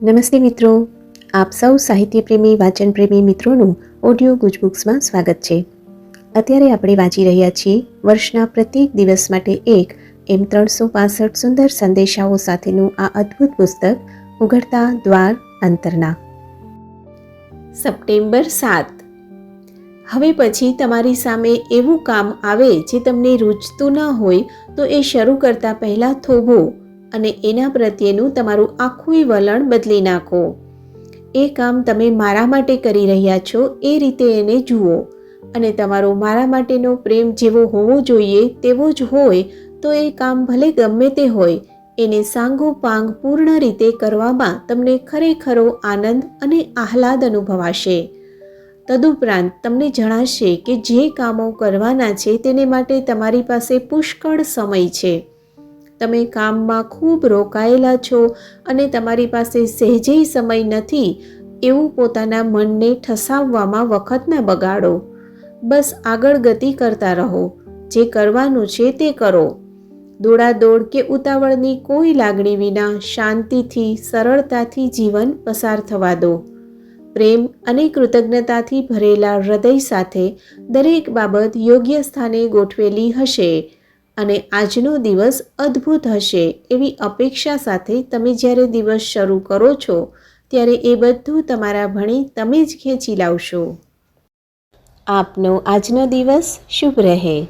નમસ્તે મિત્રો, આપ સૌ સાહિત્ય પ્રેમી વાચન પ્રેમી મિત્રોનું ઓડિયો ગુજબુક્સમાં સ્વાગત છે. અત્યારે આપણે વાંચી રહ્યા છીએ વર્ષના પ્રત્યેક દિવસ માટે એક એમ 365 સુંદર સંદેશાઓ સાથેનું આ અદ્ભુત પુસ્તક ઉઘડતા દ્વાર અંતરના. સપ્ટેમ્બર 7. હવે પછી તમારી સામે એવું કામ આવે જે તમને રૂચતું ન હોય તો એ શરૂ કરતાં પહેલાં થોભો અને એના પ્રત્યેનું તમારું આખું વલણ બદલી નાખો. એ કામ તમે મારા માટે કરી રહ્યા છો એ રીતે એને જુઓ અને તમારો મારા માટેનો પ્રેમ જેવો હોવો જોઈએ તેવો જ હોય તો એ કામ ભલે ગમે તે હોય એને સાંગોપાંગ પૂર્ણ રીતે કરવામાં તમને ખરેખરો આનંદ અને આહલાદ અનુભવાશે. તદુપરાંત તમને જણાશે કે જે કામો કરવાના છે તેને માટે તમારી પાસે પુષ્કળ સમય છે. તમે કામમાં ખૂબ રોકાયેલા છો અને તમારી પાસે સહેજેય સમય નથી એવું પોતાના મનને ઠસાવવામાં વખત ન બગાડો. બસ આગળ ગતિ કરતા રહો. જે કરવાનું છે તે કરો. દોડાદોડ કે ઉતાવળની કોઈ લાગણી વિના શાંતિથી સરળતાથી જીવન પસાર થવા દો. પ્રેમ અને કૃતજ્ઞતાથી ભરેલા હૃદય સાથે દરેક બાબત યોગ્ય સ્થાને ગોઠવેલી હશે અને આજનો દિવસ અદ્ભુત હશે એવી અપેક્ષા સાથે તમે જ્યારે દિવસ શરૂ કરો છો ત્યારે એ બધું તમારા ભણી તમે જ ખેંચી લાવશો. આપનો આજનો દિવસ શુભ રહે.